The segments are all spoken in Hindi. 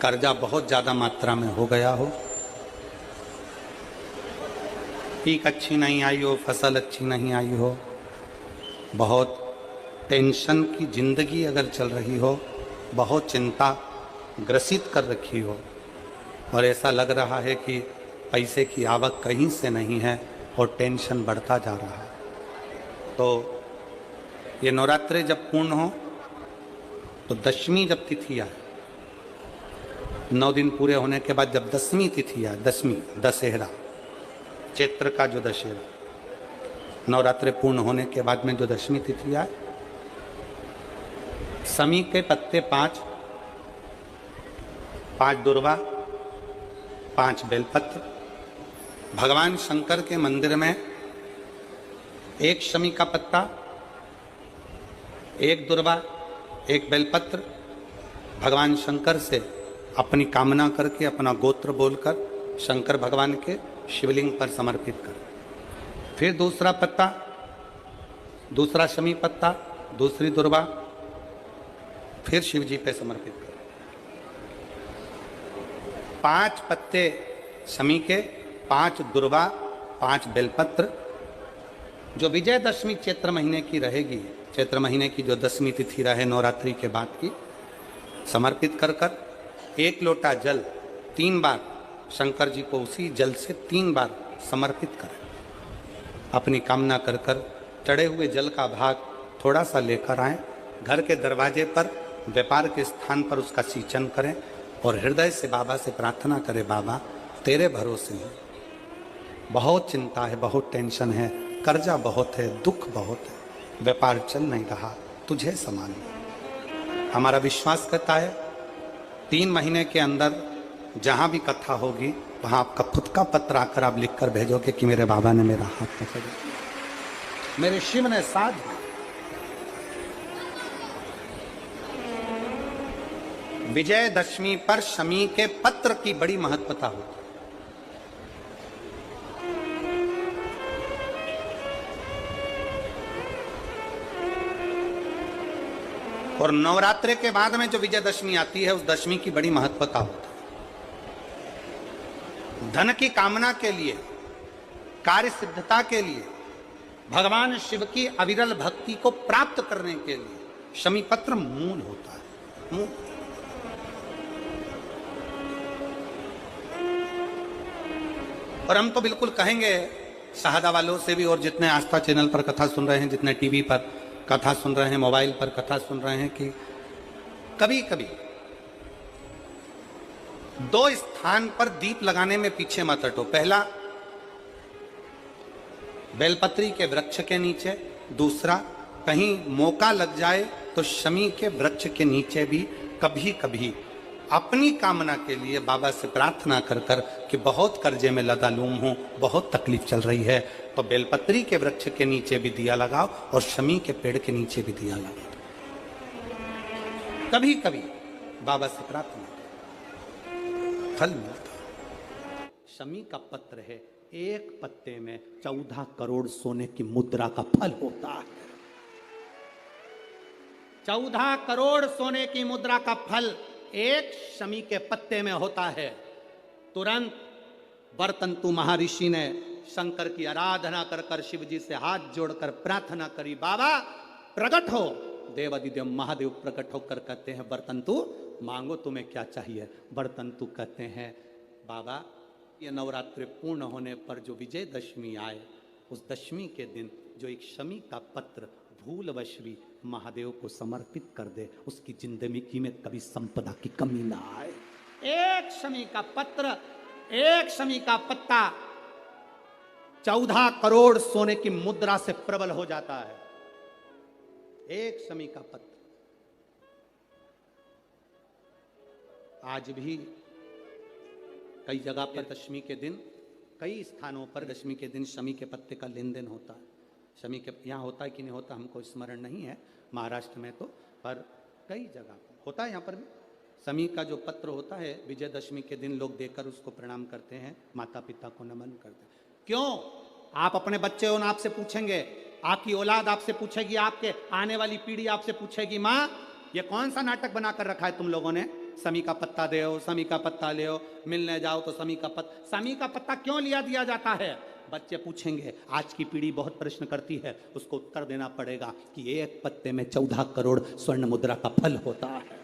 कर्जा बहुत ज़्यादा मात्रा में हो गया हो, पीक अच्छी नहीं आई हो, फसल अच्छी नहीं आई हो, बहुत टेंशन की जिंदगी अगर चल रही हो, बहुत चिंता ग्रसित कर रखी हो और ऐसा लग रहा है कि पैसे की आवक कहीं से नहीं है और टेंशन बढ़ता जा रहा है, तो ये नवरात्रे जब पूर्ण हो तो दशमी जब तिथि आए, 9 दिन पूरे होने के बाद जब दसवीं तिथि आए, दसवीं दशहरा, चैत्र का जो दशहरा, नवरात्रे पूर्ण होने के बाद में जो दशमी तिथि आए, समी के पत्ते 5 दुर्वा, 5 बेलपत्र, भगवान शंकर के मंदिर में 1 शमी का पत्ता, 1 दुर्वा, 1 बेलपत्र, भगवान शंकर से अपनी कामना करके, अपना गोत्र बोलकर शंकर भगवान के शिवलिंग पर समर्पित कर, फिर दूसरा पत्ता, दूसरा शमी पत्ता, दूसरी दुर्वा, फिर शिव जी पे समर्पित कर, 5 पत्ते शमी के, 5 दुर्वा, 5 बेलपत्र, जो विजयदशमी चैत्र महीने की रहेगी, चैत्र महीने की जो दसवीं तिथि रहे नवरात्रि के बाद की, समर्पित कर कर 1 लोटा जल 3 बार शंकर जी को उसी जल से 3 बार समर्पित करें, अपनी कामना कर कर चढ़े हुए जल का भाग थोड़ा सा लेकर आएं, घर के दरवाजे पर, व्यापार के स्थान पर उसका सिंचन करें और हृदय से बाबा से प्रार्थना करें, बाबा तेरे भरोसे हैं, बहुत चिंता है, बहुत टेंशन है, कर्जा बहुत है, दुख बहुत है, व्यापार चल नहीं रहा, तुझे समान हमारा विश्वास करता है 3 महीने के अंदर जहां भी कथा होगी वहां आपका खुद का पत्र आकर आप लिखकर भेजोगे कि मेरे बाबा ने मेरा हाथ पकड़ा, मेरे शिव ने साथ दिया। विजयदशमी पर शमी के पत्र की बड़ी महत्वता होती है। और नवरात्रे के बाद में जो विजयदशमी आती है, उस दशमी की बड़ी महत्वता होती है। धन की कामना के लिए, कार्य सिद्धता के लिए, भगवान शिव की अविरल भक्ति को प्राप्त करने के लिए शमी पत्र मूल होता है, मूल। और हम तो बिल्कुल कहेंगे शहादा वालों से भी, और जितने आस्था चैनल पर कथा सुन रहे हैं, जितने टीवी पर कथा सुन रहे हैं, मोबाइल पर कथा सुन रहे हैं, कि कभी कभी 2 स्थान पर दीप लगाने में पीछे मत हटो। पहला बेलपत्री के वृक्ष के नीचे, दूसरा कहीं मौका लग जाए तो शमी के वृक्ष के नीचे भी कभी कभी अपनी कामना के लिए बाबा से प्रार्थना कर कर कि बहुत कर्जे में लदालूम हूं, बहुत तकलीफ चल रही है, तो बेलपत्री के वृक्ष के नीचे भी दिया लगाओ और शमी के पेड़ के नीचे भी दिया लगाओ। कभी कभी बाबा से प्रार्थना फल मिलता। शमी का पत्र है, 1 पत्ते में 14 करोड़ सोने की मुद्रा का फल होता है। 14 करोड़ सोने की मुद्रा का फल 1 शमी के पत्ते में होता है। तुरंत वर्तंतु महर्षि ने शंकर की आराधना कर कर शिव जी से हाथ जोड़कर प्रार्थना करी, बाबा प्रकट हो। देवादिदेव महादेव प्रकट होकर कहते हैं, वर्तंतु मांगो तुम्हें क्या चाहिए। वर्तंतु कहते हैं, बाबा ये नवरात्रि पूर्ण होने पर जो विजयदशमी आए, उस दशमी के दिन जो एक शमी का पत्र भूलवश भी महादेव को समर्पित कर दे, उसकी जिंदगी में कभी संपदा की कमी ना आए। 1 शमी का पत्र, 1 शमी का पत्ता 14 करोड़ सोने की मुद्रा से प्रबल हो जाता है। 1 शमी का पत्र। आज भी कई जगह पर दशमी के दिन, कई स्थानों पर दशमी के दिन शमी के पत्ते का लेन देन होता है। शमी के यहाँ होता है कि नहीं होता हमको स्मरण नहीं है, महाराष्ट्र में तो, पर कई जगह पर होता है। यहाँ पर भी शमी का जो पत्र होता है, विजयदशमी के दिन लोग देकर उसको प्रणाम करते हैं, माता पिता को नमन करते हैं। क्यों? आप अपने बच्चे हो ना, आपसे पूछेंगे, आपकी औलाद आपसे पूछेगी, आपके आने वाली पीढ़ी आपसे पूछेगी, माँ ये कौन सा नाटक बनाकर रखा है तुम लोगों ने, समी का पत्ता दे, समी का पत्ता ले, मिलने जाओ तो समी का पत्ता क्यों लिया दिया जाता है? बच्चे पूछेंगे, आज की पीढ़ी बहुत प्रश्न करती है, उसको उत्तर देना पड़ेगा कि एक पत्ते में 14 करोड़ स्वर्ण मुद्रा का फल होता है।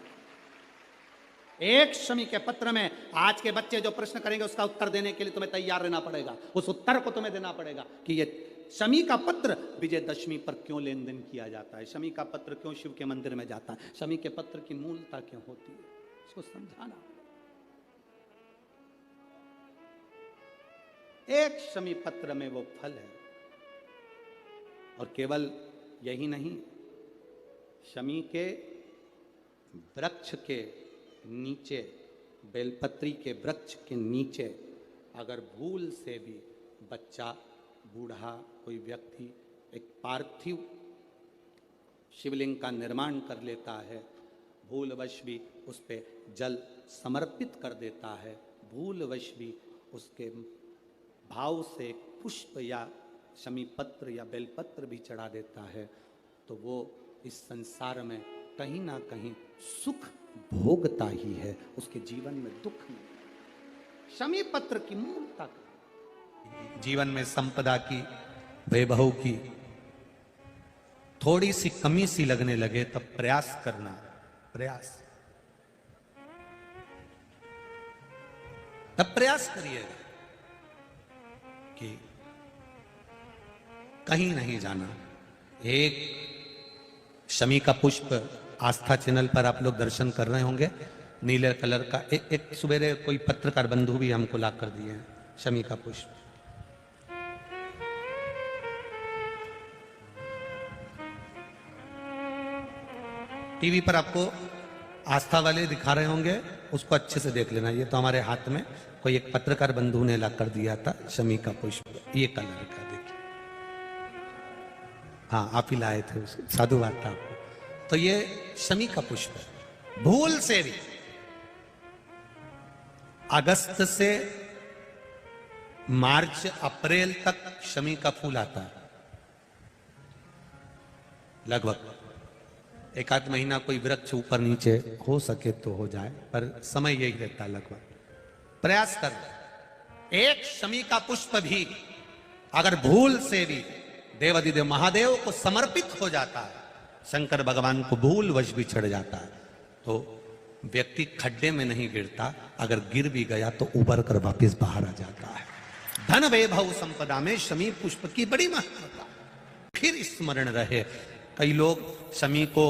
एक शमी के पत्र में आज के बच्चे जो प्रश्न करेंगे उसका उत्तर देने के लिए तुम्हें तैयार रहना पड़ेगा, उस उत्तर को तुम्हें देना पड़ेगा कि ये शमी का पत्र विजयदशमी पर क्यों लेन देन किया जाता है, शमी का पत्र क्यों शिव के मंदिर में जाता है, शमी के पत्र की मूलता क्यों होती है, इसको समझाना। एक शमी पत्र में वो फल है। और केवल यही नहीं, शमी के वृक्ष के नीचे, बेलपत्री के वृक्ष के नीचे अगर भूल से भी बच्चा, बूढ़ा, कोई व्यक्ति एक पार्थिव शिवलिंग का निर्माण कर लेता है, भूलवश भी उस पे जल समर्पित कर देता है, भूलवश भी उसके भाव से पुष्प या शमी पत्र या बेलपत्र भी चढ़ा देता है, तो वो इस संसार में कहीं ना कहीं सुख भोगता ही है, उसके जीवन में दुख नहीं। शमी पत्र की मूलता, जीवन में संपदा की, वैभव की थोड़ी सी कमी सी लगने लगे तब प्रयास करना, तब प्रयास करिएगा कि कहीं नहीं जाना। एक शमी का पुष्प आस्था चैनल पर आप लोग दर्शन कर रहे होंगे, नीले कलर का एक सुबेरे कोई पत्रकार बंधु भी हमको ला कर दिए हैं शमी का पुष्प। टीवी पर आपको आस्था वाले दिखा रहे होंगे, उसको अच्छे से देख लेना। ये तो हमारे हाथ में कोई एक पत्रकार बंधु ने ला कर दिया था शमी का पुष्प, ये कलर का, देखिए। हाँ, आप ही लाए थे उसको, साधुवाद था आपको। तो ये शमी का पुष्प है। भूल से भी अगस्त से मार्च अप्रैल तक शमी का फूल आता है, लगभग एक आध महीना कोई वृक्ष ऊपर नीचे हो सके तो हो जाए, पर समय यही रहता है लगभग। प्रयास कर, एक शमी का पुष्प भी अगर भूल से भी देवाधिदेव महादेव को समर्पित हो जाता है, शंकर भगवान को भूल वश भी चढ़ जाता है, तो व्यक्ति खड्डे में नहीं गिरता, अगर गिर भी गया तो उबर कर वापस बाहर आ जाता है। धन वैभव संपदा में शमी पुष्प की बड़ी महत्वता। फिर स्मरण रहे, कई लोग शमी को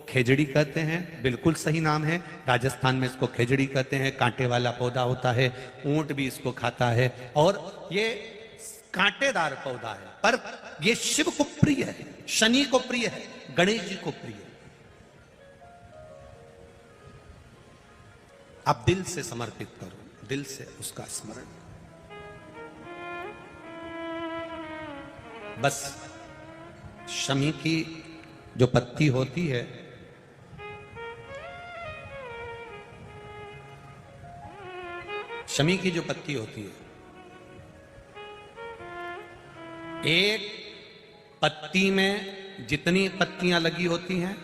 खेजड़ी कहते हैं, बिल्कुल सही नाम है, राजस्थान में इसको खेजड़ी कहते हैं, कांटे वाला पौधा होता है, ऊंट भी इसको खाता है, और ये कांटेदार पौधा है, पर ये शिव को प्रिय है, शनि को प्रिय है, गणेश जी को प्रिय है। आप दिल से समर्पित करो, दिल से उसका स्मरण। बस शमी की जो पत्ती होती है, शमी की जो पत्ती होती है, एक पत्ती में जितनी पत्तियां लगी होती हैं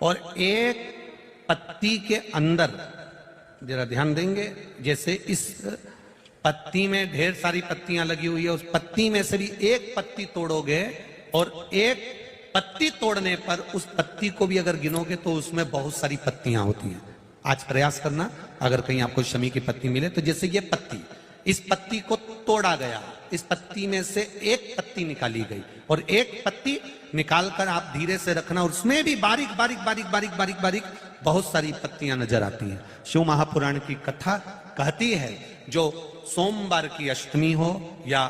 और एक पत्ती के अंदर, जरा ध्यान देंगे, जैसे इस पत्ती में ढेर सारी पत्तियां लगी हुई है, उस पत्ती में से भी एक पत्ती तोड़ोगे और एक पत्ती तोड़ने पर उस पत्ती को भी अगर गिनोगे तो उसमें बहुत सारी पत्तियां होती हैं। आज प्रयास करना, अगर कहीं आपको शमी की पत्ती मिले तो जैसे ये पत्ती, इस पत्ती को तोड़ा गया, इस पत्ती में से एक पत्ती निकाली गई और एक पत्ती निकालकर आप धीरे से रखना, और उसमें भी बारीक बारीक बारीक बारीक बारीक बारीक बहुत सारी पत्तियां नजर आती हैं। शिव महापुराण की कथा कहती है, जो सोमवार की अष्टमी हो या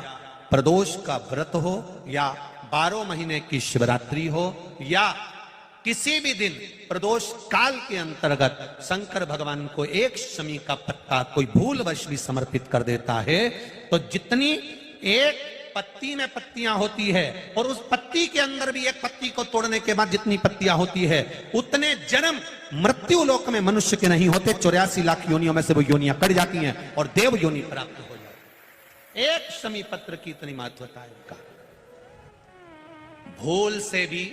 प्रदोष का व्रत हो या 12 महीने की शिवरात्रि हो या किसी भी दिन प्रदोष काल के अंतर्गत शंकर भगवान को एक शमी का पत्ता कोई भूलवश भी समर्पित कर देता है, तो जितनी एक पत्ती में पत्तियां होती है और उस पत्ती के अंदर भी एक पत्ती को तोड़ने के बाद जितनी पत्तियां होती है, उतने जन्म मृत्यु लोक में मनुष्य के नहीं होते। 84 लाख योनियों में से वो योनियां कट जाती हैं और देव योनि प्राप्त हो जाती है। एक शमी पत्र की इतनी महत्वता है उनका। भूल से भी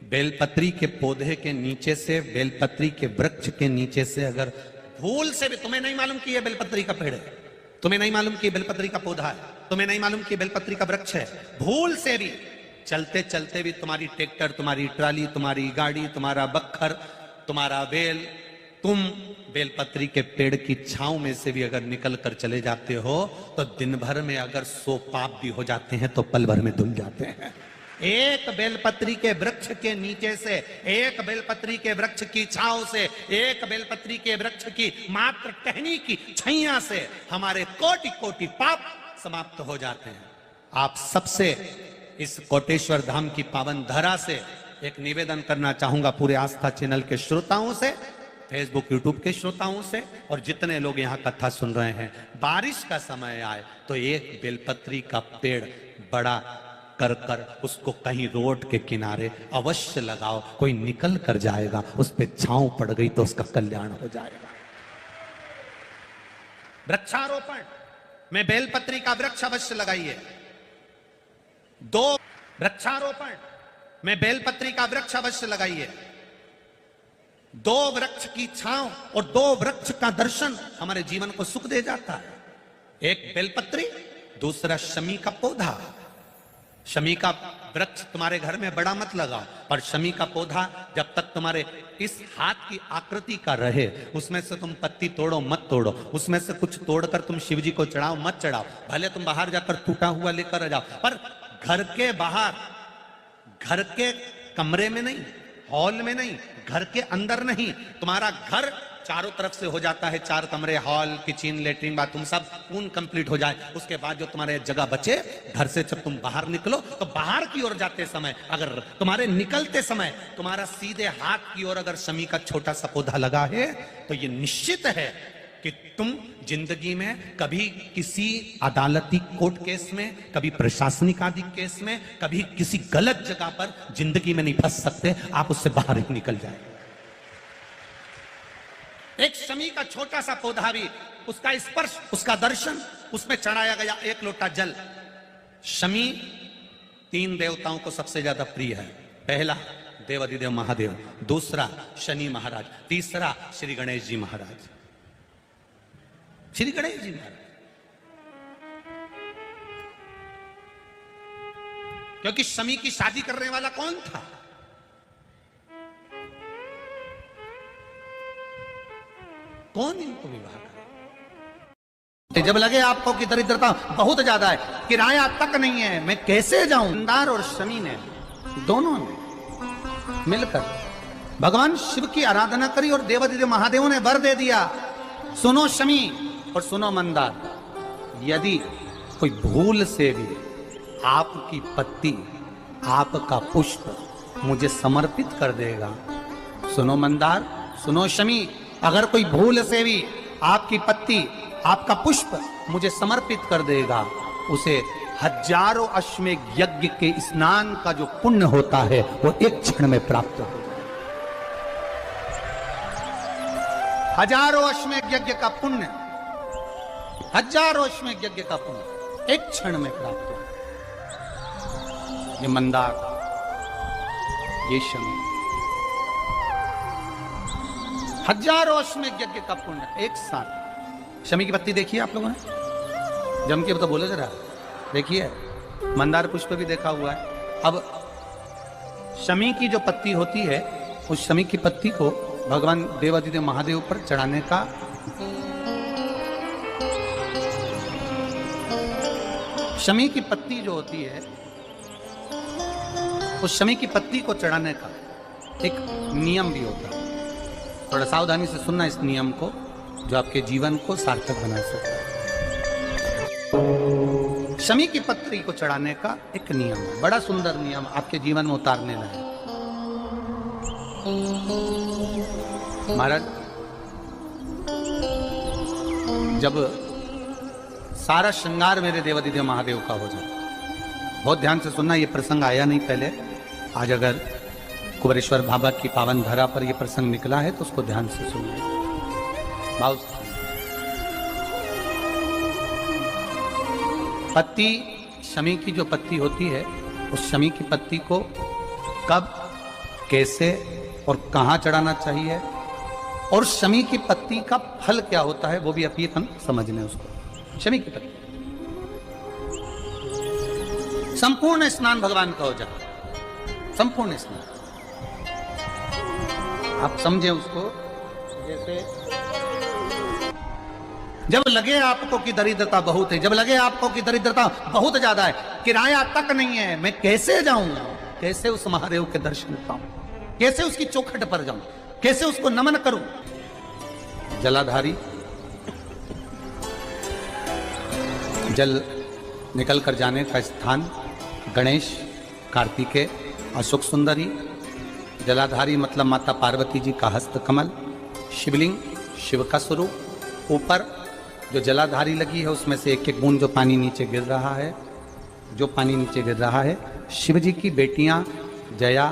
बेलपत्री के पौधे के नीचे से, बेलपत्री के वृक्ष के नीचे से अगर भूल से भी, तुम्हें नहीं मालूम कि यह बेलपत्री का पेड़ है, तुम्हें नहीं मालूम कि बेलपत्री का पौधा है, तुम्हें नहीं मालूम कि बेलपत्री का वृक्ष है, भूल से भी चलते चलते भी तुम्हारी ट्रैक्टर, तुम्हारी ट्राली, तुम्हारी गाड़ी, तुम्हारा बखर, तुम्हारा बेल, तुम बेलपत्री के पेड़ की छांव में से भी अगर निकल कर चले जाते हो तो दिन भर में अगर 100 पाप भी हो जाते हैं तो पल भर में धुल जाते हैं। एक बेलपत्री के वृक्ष के नीचे से, एक बेलपत्री के वृक्ष की छांव से, एक बेलपत्री के वृक्ष की मात्र टहनी की छैया से हमारे कोटि कोटि पाप समाप्त हो जाते हैं। आप सबसे इस कोटेश्वर धाम की पावन धरा से एक निवेदन करना चाहूंगा, पूरे आस्था चैनल के श्रोताओं से, फेसबुक यूट्यूब के श्रोताओं से, और जितने लोग यहाँ कथा सुन रहे हैं, बारिश का समय आए तो एक बेलपत्री का पेड़ बड़ा कर उसको कहीं रोड के किनारे अवश्य लगाओ। कोई निकल कर जाएगा, उस पे छांव पड़ गई तो उसका कल्याण हो जाएगा। वृक्षारोपण में बेलपत्री का वृक्ष अवश्य लगाइए। 2 वृक्षारोपण में बेलपत्री का वृक्ष अवश्य लगाइए। 2 वृक्ष की छांव और 2 वृक्ष का दर्शन हमारे जीवन को सुख दे जाता है। एक बेलपत्री, दूसरा शमी का पौधा। शमी का वृक्ष तुम्हारे घर में बड़ा मत लगाओ, और शमी का पौधा जब तक तुम्हारे इस हाथ की आकृति का रहे, उसमें से तुम पत्ती तोड़ो मत तोड़ो, उसमें से कुछ तोड़कर तुम शिव जी को चढ़ाओ मत चढ़ाओ। भले तुम बाहर जाकर टूटा हुआ लेकर आ जाओ, पर घर के बाहर, घर के कमरे में नहीं, हॉल में नहीं, घर के अंदर नहीं। तुम्हारा घर चारों तरफ से हो जाता है, 4 कमरे, हॉल, किचन, लेटरिन, बाथरूम सब पूर्ण कंप्लीट हो जाए, उसके बाद जो तुम्हारे जगह बचे, घर से जब तुम बाहर निकलो तो बाहर की ओर जाते समय, अगर तुम्हारे निकलते समय तुम्हारा सीधे हाथ की ओर अगर शमी का छोटा सा पौधा लगा है तो ये निश्चित है कि तुम जिंदगी में कभी किसी अदालती कोर्ट केस में, कभी प्रशासनिक आदि केस में, कभी किसी गलत जगह पर जिंदगी में नहीं फंस सकते। आप उससे बाहर ही निकल जाए। एक शमी का छोटा सा पौधा भी, उसका स्पर्श, उसका दर्शन, उसमें चढ़ाया गया 1 लोटा जल। शमी 3 देवताओं को सबसे ज्यादा प्रिय है। पहला देवाधिदेव महादेव, दूसरा शनि महाराज, तीसरा श्री गणेश जी महाराज। श्री गणेश जी महाराज, क्योंकि शमी की शादी करने वाला कौन था? कौन इनको विवाह करे? जब लगे आपको कि दरिद्रता बहुत ज्यादा है, किराया तक नहीं है, मैं कैसे जाऊं? मंदार और शमी ने, दोनों ने मिलकर भगवान शिव की आराधना करी और देवाधिदेव महादेव ने वर दे दिया। सुनो शमी और सुनो मंदार, यदि कोई भूल से भी आपकी पत्ती, आपका पुष्प मुझे समर्पित कर देगा, सुनो मंदार, सुनो शमी, अगर कोई भूल से भी आपकी पत्ती, आपका पुष्प मुझे समर्पित कर देगा, उसे हजारों अश्वमेध यज्ञ के स्नान का जो पुण्य होता है वो एक क्षण में प्राप्त हो जाए। हजारों अश्वमेध यज्ञ का पुण्य, हजारों अश्वमेध यज्ञ का पुण्य एक क्षण में प्राप्त हो। ये मंदार, ये शमी, हजारों अश्वमेध यज्ञ का पुण्य एक साथ। शमी की पत्ती देखिए आप लोगों ने, जम के तो बोले जरा, देखिए मंदार पुष्प भी देखा हुआ है। अब शमी की जो पत्ती होती है, उस शमी की पत्ती को भगवान देवाधिदेव महादेव पर चढ़ाने का शमी की पत्ती जो होती है, उस शमी की पत्ती को चढ़ाने का एक नियम भी होता है। थोड़ा सावधानी से सुनना इस नियम को, जो आपके जीवन को सार्थक बना सकता है। शमी की पत्ती को चढ़ाने का एक नियम है, बड़ा सुंदर नियम, आपके जीवन में उतारने लायक। महाराज, जब सारा श्रृंगार मेरे देवाधिदेव महादेव का हो जाए, बहुत ध्यान से सुनना, ये प्रसंग आया नहीं पहले, आज अगर कुबेरेश्वर बाबा की पावन धरा पर यह प्रसंग निकला है तो उसको ध्यान से सुनिए। भाव पत्ती, शमी की जो पत्ती होती है, उस शमी की पत्ती को कब कैसे और कहां चढ़ाना चाहिए, और शमी की पत्ती का फल क्या होता है वो भी अभी हम समझ लें उसको। शमी की पत्ती संपूर्ण स्नान भगवान का हो जाए, संपूर्ण स्नान। आप समझे उसको, जैसे जब लगे आपको कि दरिद्रता बहुत है, जब लगे आपको कि दरिद्रता बहुत ज्यादा है, किराया तक नहीं है, मैं कैसे जाऊंगा, कैसे उस महादेव के दर्शन पाऊं, कैसे उसकी चौखट पर जाऊं, कैसे उसको नमन करूं। जलाधारी जल निकल कर जाने का स्थान गणेश, कार्तिकेय, अशोक सुंदरी। जलाधारी मतलब माता पार्वती जी का हस्त कमल, शिवलिंग, शिव का स्वरूप। ऊपर जो जलाधारी लगी है उसमें से एक एक बूंद जो पानी नीचे गिर रहा है, जो पानी नीचे गिर रहा है, शिव जी की बेटियां जया,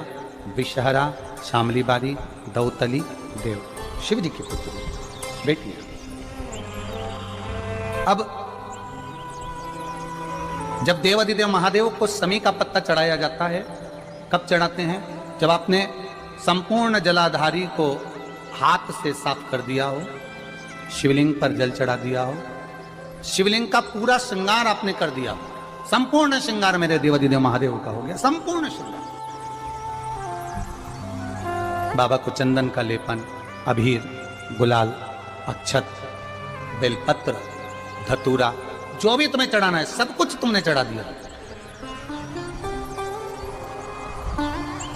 विषहरा, शामली बारी, दौतली, देव, शिव जी की पुत्री बेटियां। अब जब देवाधिदेव महादेव को शमी का पत्ता चढ़ाया जाता है, कब चढ़ाते हैं? जब आपने संपूर्ण जलाधारी को हाथ से साफ कर दिया हो, शिवलिंग पर जल चढ़ा दिया हो, शिवलिंग का पूरा श्रृंगार आपने कर दिया हो, संपूर्ण श्रृंगार मेरे देवाधिदेव महादेव का हो गया, संपूर्ण श्रृंगार। बाबा को चंदन का लेपन, अबीर, गुलाल, अक्षत, बेलपत्र, धतूरा, जो भी तुम्हें चढ़ाना है सब कुछ तुमने चढ़ा दिया।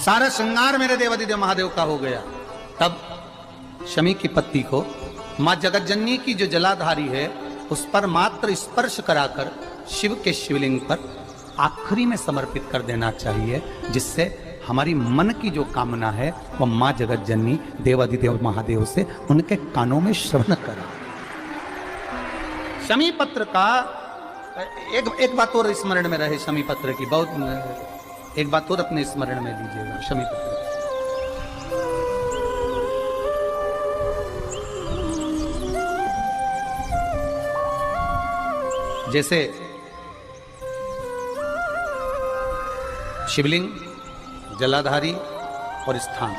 सारा श्रृंगार मेरे देवाधिदेव महादेव का हो गया। तब शमी की पत्ती को मां जगतजननी की जो जलाधारी है उस पर मात्र स्पर्श कराकर शिव के शिवलिंग पर आखिरी में समर्पित कर देना चाहिए, जिससे हमारी मन की जो कामना है वह मां जगतजननी देवाधिदेव महादेव से उनके कानों में श्रवण करा। शमी पत्र का एक बात और स्मरण में रहे, शमी पत्र की बहुत एक बात और अपने स्मरण में लीजिएगा। शमी पत्र जैसे शिवलिंग, जलाधारी और स्थान,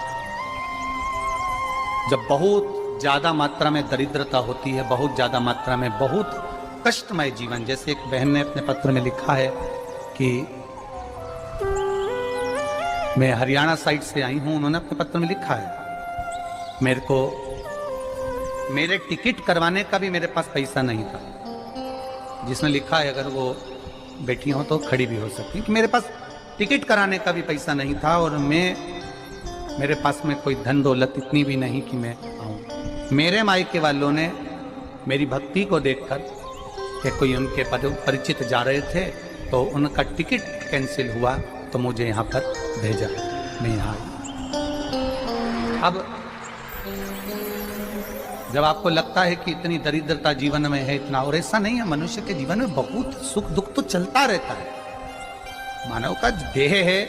जब बहुत ज्यादा मात्रा में दरिद्रता होती है, बहुत ज्यादा मात्रा में बहुत कष्टमय जीवन, जैसे एक बहन ने अपने पत्र में लिखा है कि मैं हरियाणा साइड से आई हूं, उन्होंने अपने पत्र में लिखा है मेरे को मेरे टिकट करवाने का भी मेरे पास पैसा नहीं था। जिसने लिखा है अगर वो बैठी हो तो खड़ी भी हो सकती कि मेरे पास टिकट कराने का भी पैसा नहीं था और मेरे पास में कोई धन दौलत इतनी भी नहीं कि मैं आऊं। मेरे मायके वालों ने मेरी भक्ति को देखकर कि कोई उनके परिचित जा रहे थे तो उनका टिकट कैंसिल हुआ तो मुझे यहाँ पर भेजा, मैं यहाँ आई। अब जब आपको लगता है कि इतनी दरिद्रता जीवन में है इतना, और ऐसा नहीं है, मनुष्य के जीवन में बहुत सुख दुख तो चलता रहता है। मानव का देह है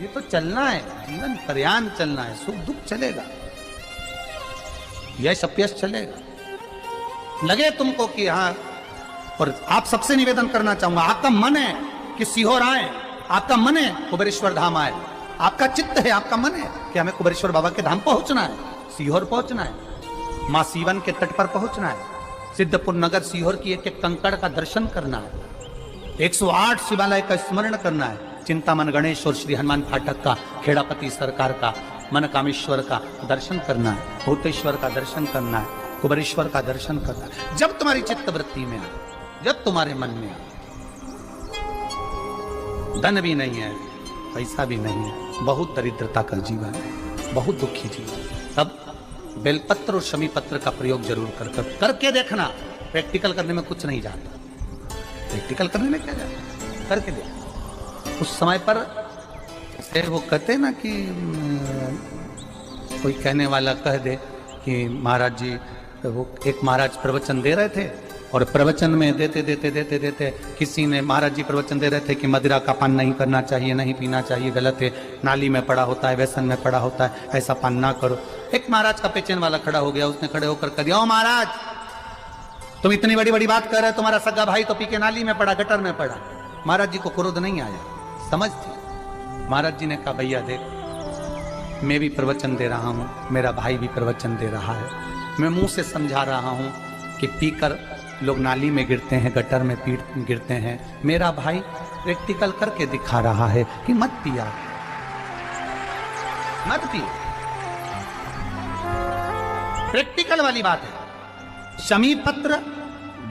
ये तो चलना है, जीवन पर्यान चलना है, सुख दुख चलेगा, यश अपयश चलेगा। लगे तुमको कि हाँ, और आप सबसे निवेदन करना चाहूंगा, आपका मन है कि सीहोर आए, आपका मन है कुबेरेश्वर धाम आए, आपका चित्त है, आपका मन है कि हमें कुबेरेश्वर बाबा के धाम पहुंचना है, सीहोर पहुंचना है, मां सीवन के तट पर पहुंचना है, सिद्धपुर नगर सीहोर की एक एक कंकड़ का दर्शन करना है, 108 शिवालय का स्मरण करना है, चिंतामन गणेश और श्री हनुमान फाटक का, खेड़ापति सरकार का, मनकामेश्वर का दर्शन करना है, भूतेश्वर का दर्शन करना है, कुबेरेश्वर का दर्शन करना है। जब तुम्हारी चित्त वृत्ति में आए, जब तुम्हारे मन में आए, धन भी नहीं है, पैसा भी नहीं है, बहुत दरिद्रता का जीवन है, बहुत दुखी जीवन, तब बेलपत्र और शमी पत्र का प्रयोग जरूर करके देखना। प्रैक्टिकल करने में कुछ नहीं जाता, प्रैक्टिकल करने में क्या जाता, करके देखो। उस समय पर वो कहते ना कि कोई कहने वाला कह दे कि महाराज जी, वो एक महाराज प्रवचन दे रहे थे और प्रवचन में देते देते देते देते किसी ने, महाराज जी प्रवचन दे रहे थे कि मदिरा का पान नहीं करना चाहिए, नहीं पीना चाहिए, गलत है, नाली में पड़ा होता है, व्यसन में पड़ा होता है, ऐसा पान ना करो। एक महाराज का पेचन वाला खड़ा हो गया, उसने खड़े होकर कह दिया, ओ महाराज तुम इतनी बड़ी बड़ी बात कर रहे हो, तुम्हारा सगा भाई तो पी के नाली में पड़ा, गटर में पड़ा। महाराज जी को क्रोध नहीं आया, समझ थी। महाराज जी ने कहा, भैया देख, मैं भी प्रवचन दे रहा हूँ, मेरा भाई भी प्रवचन दे रहा है, मैं मुंह से समझा रहा हूँ कि पीकर लोग नाली में गिरते हैं, गटर में गिरते हैं। मेरा भाई प्रैक्टिकल करके दिखा रहा है कि मत पिया, मत पियो। प्रैक्टिकल वाली बात है। शमी पत्र,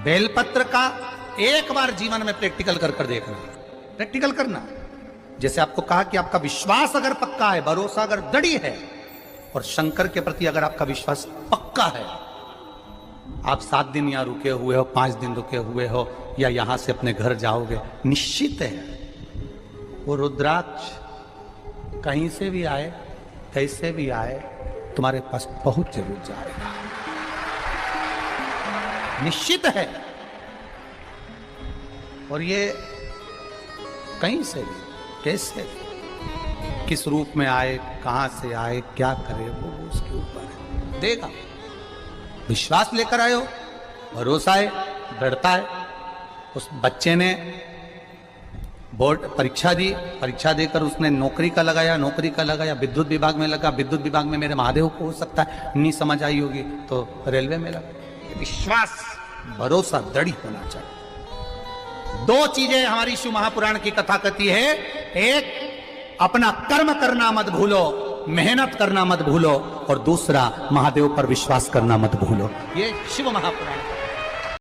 बेलपत्र का एक बार जीवन में प्रैक्टिकल कर देखना, प्रैक्टिकल करना। जैसे आपको कहा कि आपका विश्वास अगर पक्का है, भरोसा अगर दृढ़ है, और शंकर के प्रति अगर आपका विश्वास पक्का है, आप 7 दिन यहां रुके हुए हो, 5 दिन रुके हुए हो, या यहां से अपने घर जाओगे, निश्चित है वो रुद्राक्ष कहीं से भी आए, कैसे भी आए, तुम्हारे पास पहुंच जरूर जाएगा, निश्चित है। और ये कहीं से भी, कैसे भी, किस रूप में आए, कहां से आए, क्या करे, वो उसके ऊपर है, देगा। विश्वास लेकर आए हो, भरोसा है, दृढ़ता है। उस बच्चे ने बोर्ड परीक्षा दी, परीक्षा देकर उसने नौकरी का लगाया, विद्युत विभाग में लगा, विद्युत विभाग में मेरे महादेव को हो सकता है नहीं समझ आई होगी तो रेलवे में लगा। विश्वास, भरोसा दृढ़ होना चाहिए। 2 चीजें हमारी शिव महापुराण की कथा कहती है। एक, अपना कर्म करना मत भूलो, मेहनत करना मत भूलो, और दूसरा, महादेव पर विश्वास करना मत भूलो। ये शिव महापुराण